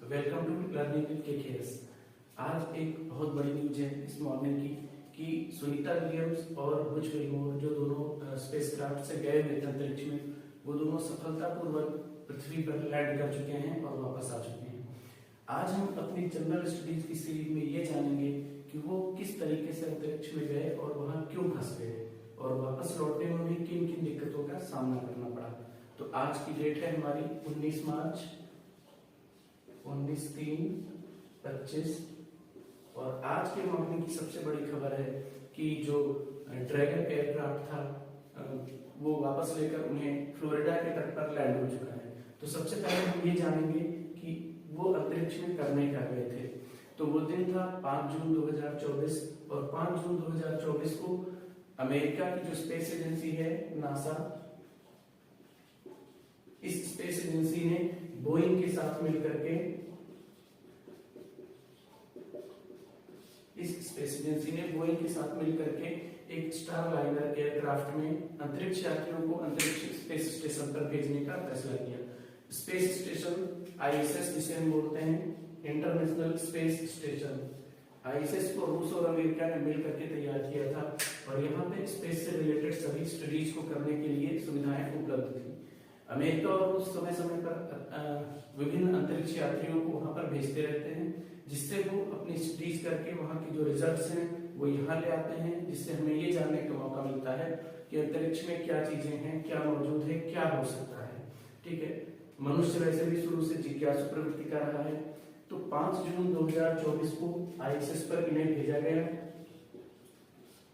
Welcome to learning with KKS. आज एक बहुत बड़ी न्यूज है इस मॉर्निंग की कि सुनीता विलियम्स और बुच विल्मोर जो दोनों स्पेसक्राफ्ट से गए हुए थे अंतरिक्ष में, वो दोनों सफलतापूर्वक पृथ्वी पर लैंड कर चुके हैं और वापस आ चुके हैं। आज हम अपनी जनरल स्टडीज की सीरीज में ये जानेंगे कि वो किस तरीके से अंतरिक्ष में गए और वहां क्यों फंस गए और वापस लौटने में उन्हें किन किन दिक्कतों का सामना करना पड़ा। तो आज की डेट है हमारी 19 मार्च 19/3/25 और आज के मॉर्निंग की सबसे बड़ी खबर है कि जो ड्रैगन एयरक्राफ्ट था वो वापस लेकर उन्हें फ्लोरिडा के तट पर लैंड हो चुका है। तो सबसे पहले हम ये जानेंगे कि वो अंतरिक्ष में करने क्या गए थे। तो वो दिन था 5 जून 2024 और 5 जून 2024 को अमेरिका की जो स्पेस एजेंसी है नासा, इस स्पेस एजेंसी ने बोइंग के साथ मिलकर के एक स्टार लाइनर एयरक्राफ्ट में अंतरिक्ष यात्रियों को अंतरिक्ष स्पेस स्टेशन पर भेजने का फैसला किया। स्पेस स्टेशन आईएसएस जिसे हम बोलते हैं इंटरनेशनल स्पेस स्टेशन, आईएसएस को रूस और अमेरिका ने मिलकर के तैयार किया था और यहाँ पे स्पेस से रिलेटेड सभी स्टडीज को करने के लिए सुविधाएं उपलब्ध थी। अमेरिका और रूस समय समय पर विभिन्न अंतरिक्ष यात्रियों को वहां पर भेजते रहते हैं, जिससे वो अपनी स्टडीज करके वहां की जो रिजल्ट्स हैं वो यहाँ ले आते हैं, जिससे हमें ये जानने का मौका मिलता है कि अंतरिक्ष में क्या चीजें हैं, क्या मौजूद है, क्या हो सकता है। ठीक है, मनुष्य वैसे भी शुरू से जिज्ञासु प्रवृत्ति का रहा है। तो 5 जून 2024 को आईएसएस पर इन्हें भेजा गया।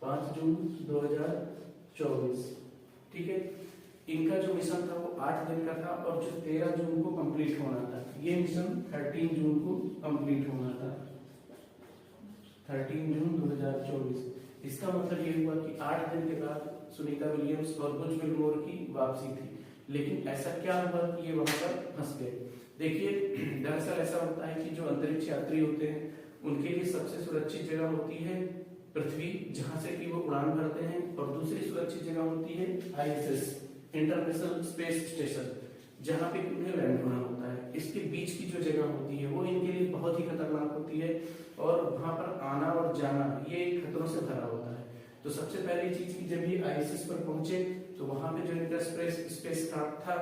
5 जून 2024, ठीक है। इनका जो मिशन था वो 8 दिन का था और जो 13 जून को कंप्लीट होना था। ये मिशन 13 जून को कंप्लीट होना था, 13 जून 2024। इसका मतलब ये हुआ कि 8 दिन के बाद सुनीता विलियम्स और बुच विल्मोर की वापसी थी। लेकिन ऐसा क्या हुआ कि ये वहां पर फंस गए। देखिए, दरअसल ऐसा होता है कि जो अंतरिक्ष यात्री होते हैं उनके लिए सबसे सुरक्षित जगह होती है पृथ्वी, जहां से कि वो उड़ान भरते हैं, और दूसरी सुरक्षित जगह होती है आईएसएस इंटरनेशनल स्पेस स्टेशन, जहां पे उन्हें लैंड होना होता है। इसके बीच की जो जगह होती है वो इनके लिए बहुत ही खतरनाक होती है और वहां पर आना और जाना ये खतरों से भरा होता है। तो सबसे पहली चीज की जब ये आईएसएस पर पहुंचे तो वहां पे जो इनका स्पेस क्राफ्ट था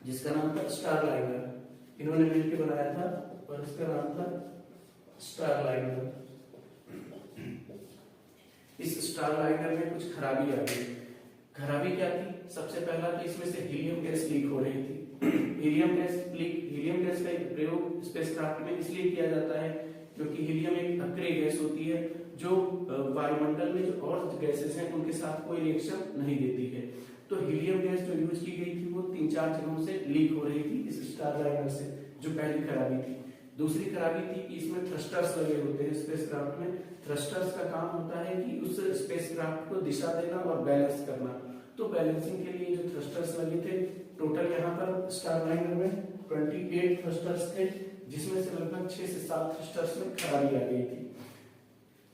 जिसका नाम था स्टार लाइनर, इन्होंने मिलकर बनाया था और इसका नाम था स्टार लाइनर। इस स्टार लाइनर में कुछ खराबी आ गई। खराबी क्या थी? सबसे पहला तो इसमें से हीलियम गैस लीक हो रही थी। हीलियम गैस का प्रयोग स्पेसक्राफ्ट में इसलिए किया जाता है क्योंकि हीलियम एक अक्रिय गैस होती है जो वायुमंडल में जो और गैसेस हैं उनके साथ कोई रिएक्शन नहीं देती है। तो हीलियम गैस जो यूज की गई थी वो 3-4 जगहों से लीक हो रही थी इस स्टार लाइनर से, जो पहली खराबी थी। दूसरी खराबी थी कि इसमें थ्रस्टर्स लगे होते हैं स्पेसक्राफ्ट में। थ्रस्टर्स का काम होता है कि उस स्पेसक्राफ्ट को दिशा देना और बैलेंस करना। तो बैलेंसिंग के लिए जो थ्रस्टर्स लगे थे, टोटल यहाँ पर स्टार लाइनर में 28 थ्रस्टर्स थे, जिसमें से लगभग 6 से 7 थ्रस्टर्स में खराबी आ गई थी।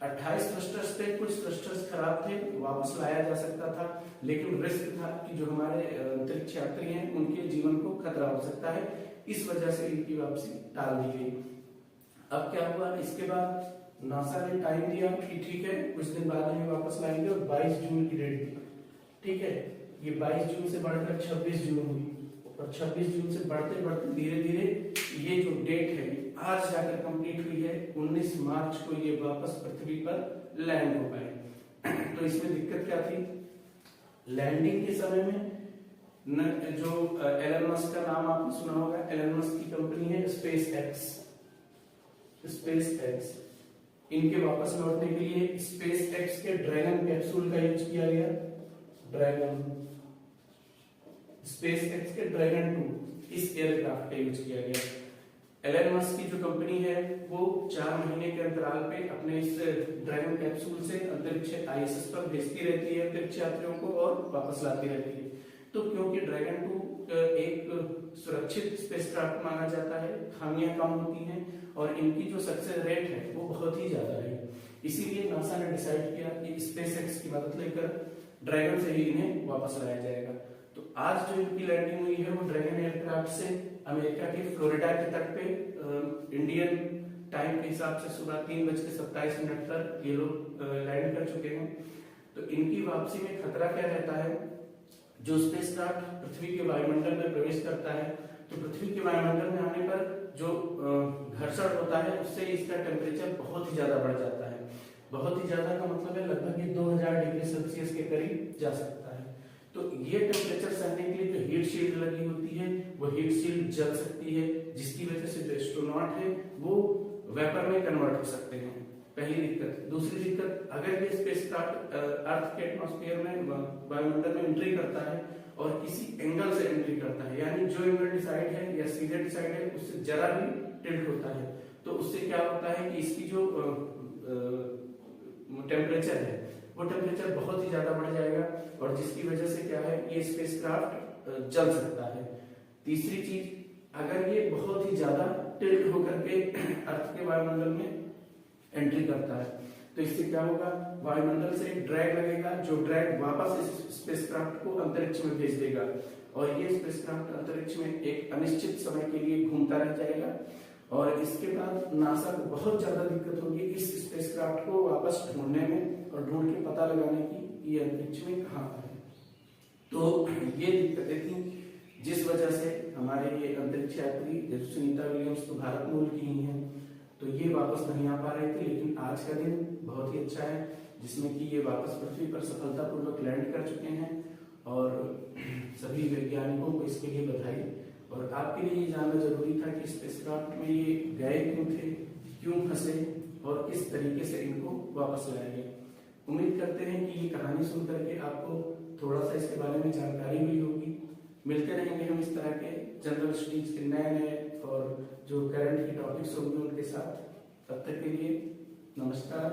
28 थ्रस्टर्स थे, कुछ थ्रस्टर्स खराब थे, वापस लाया जा सकता था, लेकिन रिस्क था कि जो हमारे अंतरिक्ष यात्री हैं उनके जीवन को खतरा हो सकता है, इस वजह से इनकी वापसी टाल दी गई। अब क्या हुआ, इसके बाद नासा ने टाइम दिया कि ठीक है कुछ दिन बाद हमें वापस लाएंगे और 22 जून की डेट दी। ठीक है, ये 22 जून से बढ़कर 26 जून हुई और 26 जून से बढ़ते बढ़ते धीरे धीरे ये जो डेट है आज जाकर कंप्लीट हुई है। 19 मार्च को ये वापस पृथ्वी पर लैंड हो पाए। तो इसमें दिक्कत क्या थी? लैंडिंग के समय में जो एलन मस्क का नाम आपने सुना होगा, एलन मस्क की कंपनी है स्पेस एक्स, इनके वापस लौटने के लिए स्पेस एक्स के ड्रैगन कैप्सूल का यूज किया गया। स्पेस एक्स के ड्रैगन 2 इस एयरक्राफ्ट का यूज किया गया। एलन मस्क की जो कंपनी है वो 4 महीने के अंतराल पे अपने इस ड्रैगन कैप्सूल से अंतरिक्ष आईएसएस पर भेजती रहती है अंतरिक्ष यात्रियों को और वापस लाती रहती है। तो क्योंकि ड्रैगन 2 एक सुरक्षित स्पेसक्राफ्ट माना जाता है, खामियां कम होती हैं और इनकी जो सक्सेस रेट है वो बहुत ही ज्यादा है, इसीलिए नासा ने डिसाइड किया कि स्पेसएक्स की मदद लेकर ड्रैगन से ही इन्हें वापस लाया जाएगा। तो आज जो इनकी लैंडिंग हुई है वो ड्रैगन एयरक्राफ्ट से अमेरिका के फ्लोरिडा के तट पे इंडियन टाइम के हिसाब से सुबह 3:27 पर ये लोग लैंड कर चुके हैं। तो इनकी वापसी में खतरा क्या रहता है, जो स्पेसक्राफ्ट पृथ्वी के वायुमंडल में प्रवेश करता है तो पृथ्वी के वायुमंडल में आने पर जो घर्षण होता है उससे इसका टेम्परेचर बहुत ही ज्यादा बढ़ जाता है। बहुत ही ज्यादा का मतलब है लगभग ये 2000 डिग्री सेल्सियस के करीब जा सकता है। तो ये टेम्परेचर सहने के लिए जो हीट शील्ड लगी होती है वो हीट शील्ड जल सकती है, जिसकी वजह से जो एस्ट्रोनॉट है वो वेपर में कन्वर्ट हो सकते हैं। पहली दिक्कत। दूसरी दिक्कत, अगर ये स्पेसक्राफ्ट अर्थ के एटमॉस्फेयर में वायुमंडल में एंट्री करता है और किसी एंगल से एंट्री करता है, यानी जो एंगल डिसाइड है या सीधे डिसाइड है उससे जरा भी टिल्ट होता है, तो उससे क्या होता है कि इसकी जो टेम्परेचर है वो टेम्परेचर बहुत ही ज्यादा बढ़ जाएगा और जिसकी वजह से क्या है ये स्पेसक्राफ्ट जल सकता है। तीसरी चीज, अगर ये बहुत ही ज्यादा टिल्ट होकर के अर्थ के वायुमंडल में एंट्री करता है तो इससे क्या होगा, वायुमंडल से एक ड्रैग लगेगा, जो ड्रैग वापस इस स्पेसक्राफ्ट को अंतरिक्ष में भेज देगा और ये स्पेसक्राफ्ट अंतरिक्ष में एक अनिश्चित समय के लिए घूमता रह जाएगा और इसके बाद नासा को बहुत ज्यादा दिक्कत होगी इस स्पेसक्राफ्ट को वापस ढूंढने में और ढूंढ के पता लगाने की ये अंतरिक्ष में कहाँ पर है। तो ये दिक्कतें थी जिस वजह से हमारे ये अंतरिक्ष यात्री सुनीता विलियम्स तो भारत मूल की ही हैं, तो ये वापस नहीं आ पा रहे थे, लेकिन आज का दिन बहुत ही अच्छा है जिसमें कि ये वापस पृथ्वी पर सफलतापूर्वक लैंड कर चुके हैं और सभी वैज्ञानिकों को इसके लिए बधाई। और आपके लिए ये जानना जरूरी था कि स्पेसक्राफ्ट में ये गए क्यों थे, क्यों फंसे और किस तरीके से इनको वापस लाया गया। उम्मीद करते हैं कि ये कहानी सुन करके आपको थोड़ा सा इसके बारे में जानकारी हुई होगी। मिलते रहेंगे हम इस तरह के जनरल स्टडीज के नए नए और जो करंट की टॉपिक्स होंगे उनके साथ। तब तक के लिए नमस्कार।